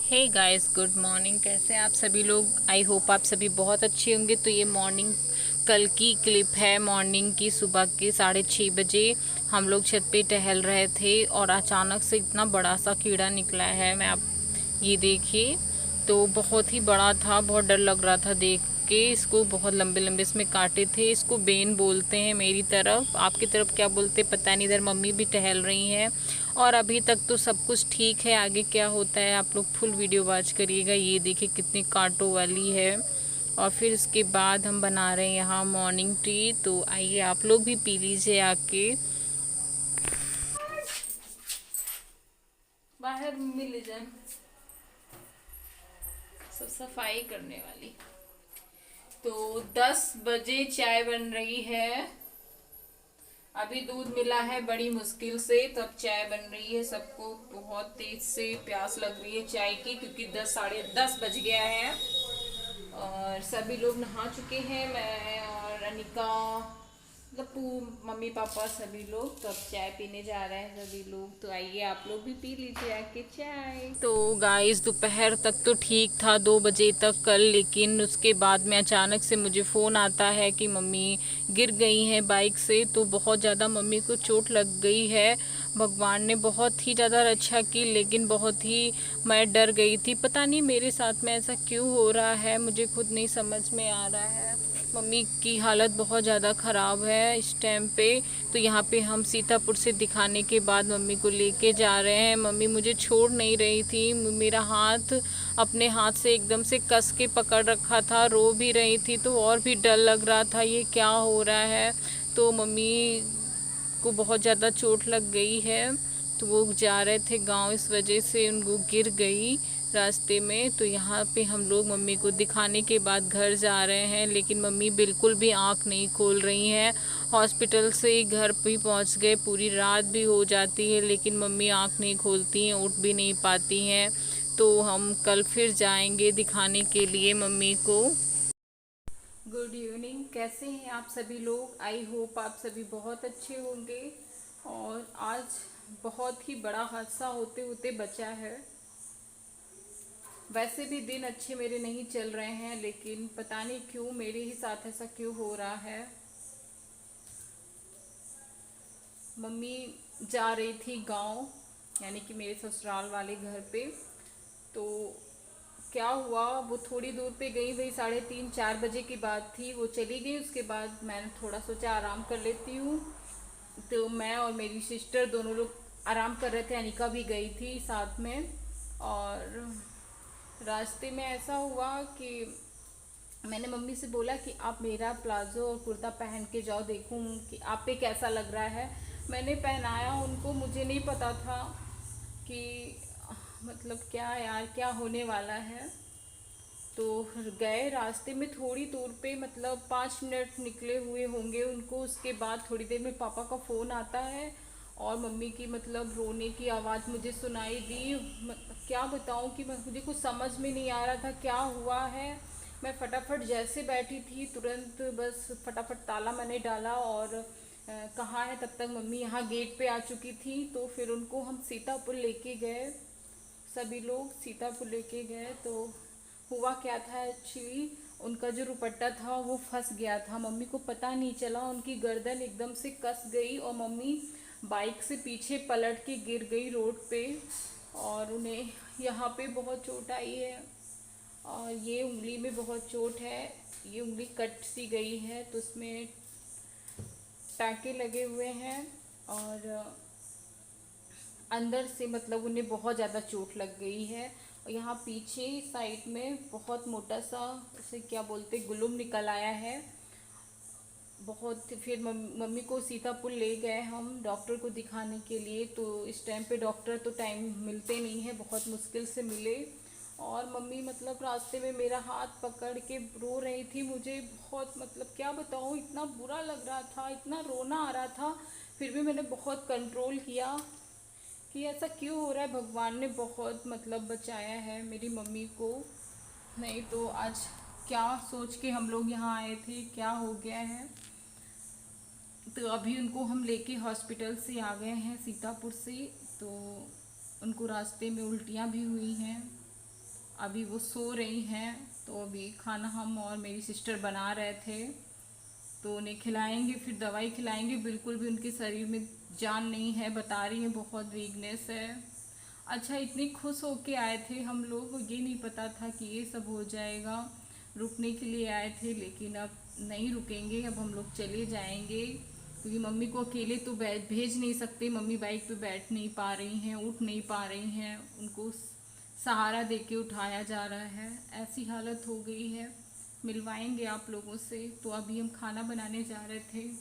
Hey guys, good morning. कैसे हैं आप सभी लोग? आई होप आप सभी बहुत अच्छे होंगे। तो ये मॉर्निंग कल की क्लिप है। मॉर्निंग की सुबह के 6:30 बजे हम लोग छत पे टहल रहे थे और अचानक से इतना बड़ा सा कीड़ा निकला है। मैं आप ये देखिए, तो बहुत ही बड़ा था। बहुत डर लग रहा था देख के इसको। बहुत लंबे लंबे इसमें कांटे थे। इसको बेन बोलते हैं मेरी तरफ। आपकी तरफ क्या बोलते पता नहीं। इधर मम्मी भी टहल रही हैं और अभी तक तो सब कुछ ठीक है। आगे क्या होता है आप लोग फुल वीडियो वॉच करिएगा। ये देखिए कितनी कांटों वाली है। और फिर इसके बाद हम बना रहे हैं यहाँ मॉर्निंग टी। तो आइए आप लोग भी पी लीजिए आके। बाहर मिल जाए सब सफाई करने वाली। तो 10 बजे चाय बन रही है। अभी दूध मिला है बड़ी मुश्किल से, तब चाय बन रही है। सबको बहुत तेज से प्यास लग रही है चाय की, क्योंकि 10 साढ़े 10 बज गया है। और सभी लोग नहा चुके हैं। मैं और अनिका, लप्पू, मम्मी पापा सभी लोग। तो अब चाय पीने जा रहे हैं सभी लोग। तो आइए आप लोग भी पी लीजिए आके चाय। तो गाइस दोपहर तक तो ठीक था, 2 बजे तक कल। लेकिन उसके बाद में अचानक से मुझे फ़ोन आता है कि मम्मी गिर गई हैं बाइक से। तो बहुत ज़्यादा मम्मी को चोट लग गई है। भगवान ने बहुत ही ज़्यादा रक्षा की, लेकिन बहुत ही मैं डर गई थी। पता नहीं मेरे साथ में ऐसा क्यों हो रहा है, मुझे खुद नहीं समझ में आ रहा है। मम्मी की हालत बहुत ज़्यादा ख़राब है इस टाइम पे। तो यहाँ पे हम सीतापुर से दिखाने के बाद मम्मी को लेके जा रहे हैं। मम्मी मुझे छोड़ नहीं रही थी। मेरा हाथ अपने हाथ से एकदम से कस के पकड़ रखा था। रो भी रही थी, तो और भी डर लग रहा था ये क्या हो रहा है। तो मम्मी को बहुत ज़्यादा चोट लग गई है। तो वो जा रहे थे गांव, इस वजह से उनको गिर गई रास्ते में। तो यहाँ पे हम लोग मम्मी को दिखाने के बाद घर जा रहे हैं। लेकिन मम्मी बिल्कुल भी आँख नहीं खोल रही हैं। हॉस्पिटल से घर भी पहुँच गए, पूरी रात भी हो जाती है, लेकिन मम्मी आँख नहीं खोलती हैं, उठ भी नहीं पाती हैं। तो हम कल फिर जाएंगे दिखाने के लिए मम्मी को। Good evening. कैसे हैं आप सभी लोग? आई होप आप सभी बहुत अच्छे होंगे। और आज बहुत ही बड़ा हादसा होते होते बचा है। वैसे भी दिन अच्छे मेरे नहीं चल रहे हैं, लेकिन पता नहीं क्यों मेरे ही साथ ऐसा क्यों हो रहा है। मम्मी जा रही थी गांव, यानी कि मेरे ससुराल वाले घर पे। तो क्या हुआ, वो थोड़ी दूर पे गई, वही 3:30 4 बजे की बात थी। वो चली गई। उसके बाद मैंने थोड़ा सोचा आराम कर लेती हूँ। तो मैं और मेरी सिस्टर दोनों लोग आराम कर रहे थे। अनिका भी गई थी साथ में। और रास्ते में ऐसा हुआ कि मैंने मम्मी से बोला कि आप मेरा प्लाजो और कुर्ता पहन के जाओ, देखूं कि आप पे कैसा लग रहा है। मैंने पहनाया उनको। मुझे नहीं पता था कि मतलब क्या यार क्या होने वाला है। तो गए रास्ते में थोड़ी दूर पे, मतलब 5 मिनट निकले हुए होंगे उनको। उसके बाद थोड़ी देर में पापा का फ़ोन आता है और मम्मी की मतलब रोने की आवाज़ मुझे सुनाई दी। क्या बताऊं कि मुझे कुछ समझ में नहीं आ रहा था क्या हुआ है। मैं फटाफट जैसे बैठी थी, तुरंत बस फटाफट ताला मैंने डाला और कहाँ है, तब तक मम्मी यहाँ गेट पे आ चुकी थी। तो फिर उनको हम सीतापुर लेके गए। सभी लोग सीतापुर लेके गए। तो हुआ क्या था, एक्चुअली उनका जो दुपट्टा था वो फंस गया था। मम्मी को पता नहीं चला, उनकी गर्दन एकदम से कस गई और मम्मी बाइक से पीछे पलट के गिर गई रोड पे। और उन्हें यहाँ पे बहुत चोट आई है और ये उंगली में बहुत चोट है। ये उंगली कट सी गई है, तो उसमें टाँके लगे हुए हैं। और अंदर से मतलब उन्हें बहुत ज़्यादा चोट लग गई है। और यहाँ पीछे साइड में बहुत मोटा सा, उसे क्या बोलते, गुलुम निकल आया है बहुत। फिर मम्मी को सीतापुर ले गए हम डॉक्टर को दिखाने के लिए। तो इस टाइम पे डॉक्टर तो टाइम मिलते नहीं है, बहुत मुश्किल से मिले। और मम्मी मतलब रास्ते में मेरा हाथ पकड़ के रो रही थी। मुझे बहुत मतलब क्या बताऊँ, इतना बुरा लग रहा था, इतना रोना आ रहा था। फिर भी मैंने बहुत कंट्रोल किया कि ऐसा क्यों हो रहा है। भगवान ने बहुत मतलब बचाया है मेरी मम्मी को। नहीं तो आज क्या सोच के हम लोग यहाँ आए थे, क्या हो गया है। तो अभी उनको हम लेके हॉस्पिटल से आ गए हैं सीतापुर से। तो उनको रास्ते में उल्टियाँ भी हुई हैं। अभी वो सो रही हैं, तो अभी खाना हम और मेरी सिस्टर बना रहे थे, तो उन्हें खिलाएंगे, फिर दवाई खिलाएंगे। बिल्कुल भी उनके शरीर में जान नहीं है, बता रही हैं बहुत वीकनेस है। अच्छा, इतनी खुश होके आए थे हम लोग, ये नहीं पता था कि ये सब हो जाएगा। रुकने के लिए आए थे, लेकिन अब नहीं रुकेंगे, अब हम लोग चले जाएंगे, क्योंकि मम्मी को अकेले तो भेज नहीं सकते। मम्मी बाइक पे बैठ नहीं पा रही हैं, उठ नहीं पा रही हैं, उनको सहारा देके उठाया जा रहा है, ऐसी हालत हो गई है। मिलवाएंगे आप लोगों से। तो अभी हम खाना बनाने जा रहे थे,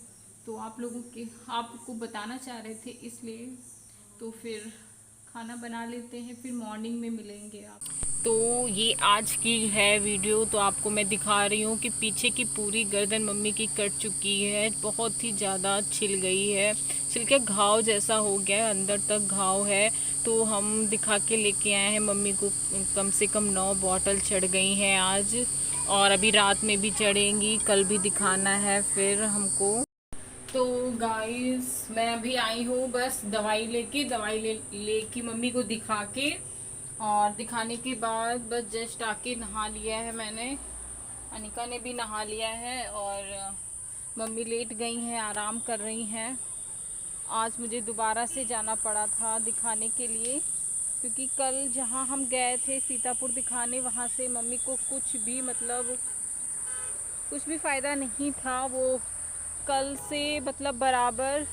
तो आपको बताना चाह रहे थे, इसलिए तो फिर खाना बना लेते हैं, फिर मॉर्निंग में मिलेंगे आप। तो ये आज की है वीडियो, तो आपको मैं दिखा रही हूँ कि पीछे की पूरी गर्दन मम्मी की कट चुकी है, बहुत ही ज़्यादा छिल गई है, छिल के घाव जैसा हो गया है, अंदर तक घाव है। तो हम दिखा के लेके आए हैं मम्मी को, कम से कम 9 बॉटल चढ़ गई हैं आज, और अभी रात में भी चढ़ेंगी, कल भी दिखाना है फिर हमको। तो गाइस, मैं अभी आई हूँ बस दवाई लेके मम्मी को दिखा के, और दिखाने के बाद बस जस्ट आके नहा लिया है मैंने, अनिका ने भी नहा लिया है, और मम्मी लेट गई हैं, आराम कर रही हैं। आज मुझे दोबारा से जाना पड़ा था दिखाने के लिए, क्योंकि कल जहाँ हम गए थे सीतापुर दिखाने, वहाँ से मम्मी को कुछ भी फ़ायदा नहीं था। वो कल से बराबर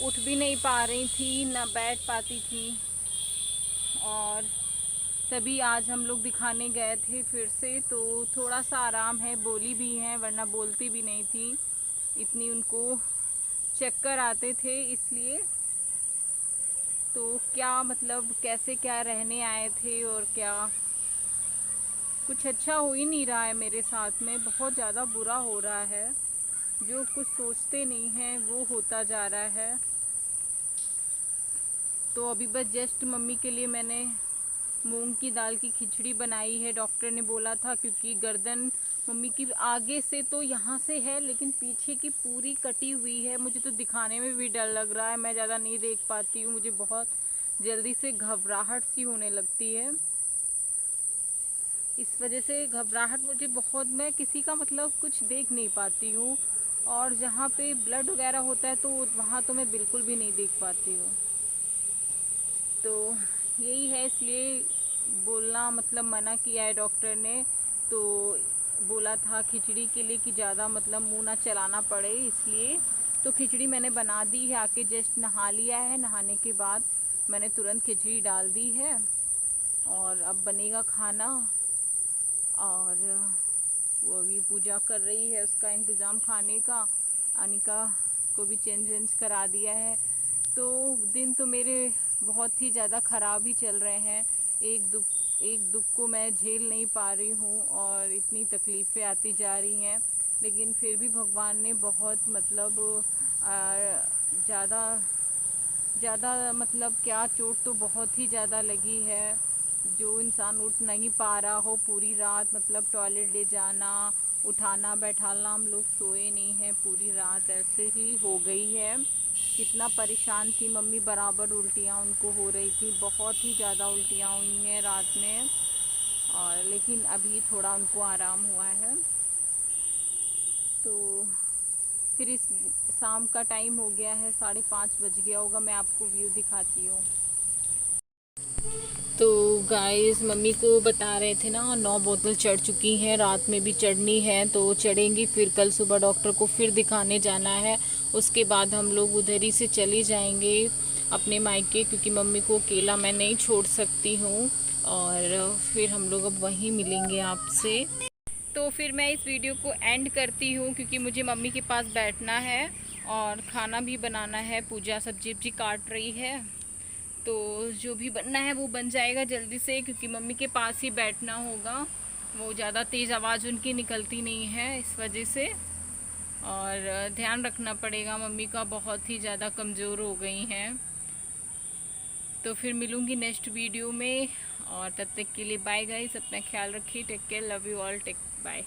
उठ भी नहीं पा रही थी, ना बैठ पाती थी, और तभी आज हम लोग दिखाने गए थे फिर से, तो थोड़ा सा आराम है, बोली भी हैं, वरना बोलती भी नहीं थी, इतनी उनको चक्कर आते थे, इसलिए। तो क्या कैसे क्या रहने आए थे, और क्या कुछ अच्छा हो ही नहीं रहा है मेरे साथ में, बहुत ज़्यादा बुरा हो रहा है, जो कुछ सोचते नहीं हैं वो होता जा रहा है। तो अभी बस जस्ट मम्मी के लिए मैंने मूंग की दाल की खिचड़ी बनाई है। डॉक्टर ने बोला था, क्योंकि गर्दन मम्मी की आगे से तो यहाँ से है, लेकिन पीछे की पूरी कटी हुई है। मुझे तो दिखाने में भी डर लग रहा है, मैं ज़्यादा नहीं देख पाती हूँ, मुझे बहुत जल्दी से घबराहट सी होने लगती है, इस वजह से घबराहट मुझे बहुत, मैं किसी का कुछ देख नहीं पाती हूँ, और जहाँ पे ब्लड वगैरह होता है तो वहाँ तो मैं बिल्कुल भी नहीं देख पाती हूँ। तो यही है, इसलिए बोलना मना किया है डॉक्टर ने। तो बोला था खिचड़ी के लिए कि ज़्यादा मुंह ना चलाना पड़े, इसलिए तो खिचड़ी मैंने बना दी है। आके जस्ट नहा लिया है, नहाने के बाद मैंने तुरंत खिचड़ी डाल दी है, और अब बनेगा खाना, और वो अभी पूजा कर रही है, उसका इंतज़ाम खाने का। अनिका को भी चेंज वेंज करा दिया है। तो दिन तो मेरे बहुत ही ज़्यादा ख़राब ही चल रहे हैं, एक दुख को मैं झेल नहीं पा रही हूँ, और इतनी तकलीफ़ें आती जा रही हैं, लेकिन फिर भी भगवान ने बहुत ज़्यादा क्या, चोट तो बहुत ही ज़्यादा लगी है। जो इंसान उठ नहीं पा रहा हो पूरी रात, टॉयलेट ले जाना, उठाना बैठाना, हम लोग सोए नहीं हैं पूरी रात, ऐसे ही हो गई है। कितना परेशान थी मम्मी, बराबर उल्टियाँ उनको हो रही थी, बहुत ही ज़्यादा उल्टियाँ हुई हैं रात में, और लेकिन अभी थोड़ा उनको आराम हुआ है। तो फिर इस शाम का टाइम हो गया है, 5:30 बज गया होगा, मैं आपको व्यू दिखाती हूँ। तो गाइस, मम्मी को बता रहे थे ना, 9 बोतल चढ़ चुकी हैं, रात में भी चढ़नी है, तो चढ़ेंगी, फिर कल सुबह डॉक्टर को फिर दिखाने जाना है। उसके बाद हम लोग उधर ही से चले जाएंगे अपने मायके, क्योंकि मम्मी को अकेला मैं नहीं छोड़ सकती हूँ, और फिर हम लोग अब वहीं मिलेंगे आपसे। तो फिर मैं इस वीडियो को एंड करती हूँ, क्योंकि मुझे मम्मी के पास बैठना है, और खाना भी बनाना है, पूजा सब्जी वब्जी काट रही है, तो जो भी बनना है वो बन जाएगा जल्दी से, क्योंकि मम्मी के पास ही बैठना होगा। वो ज़्यादा तेज़ आवाज़ उनकी निकलती नहीं है, इस वजह से, और ध्यान रखना पड़ेगा, मम्मी का बहुत ही ज़्यादा कमज़ोर हो गई हैं। तो फिर मिलूँगी नेक्स्ट वीडियो में, और तब तक के लिए बाय गाइस, अपना ख्याल रखिए, take care, love you all, take bye.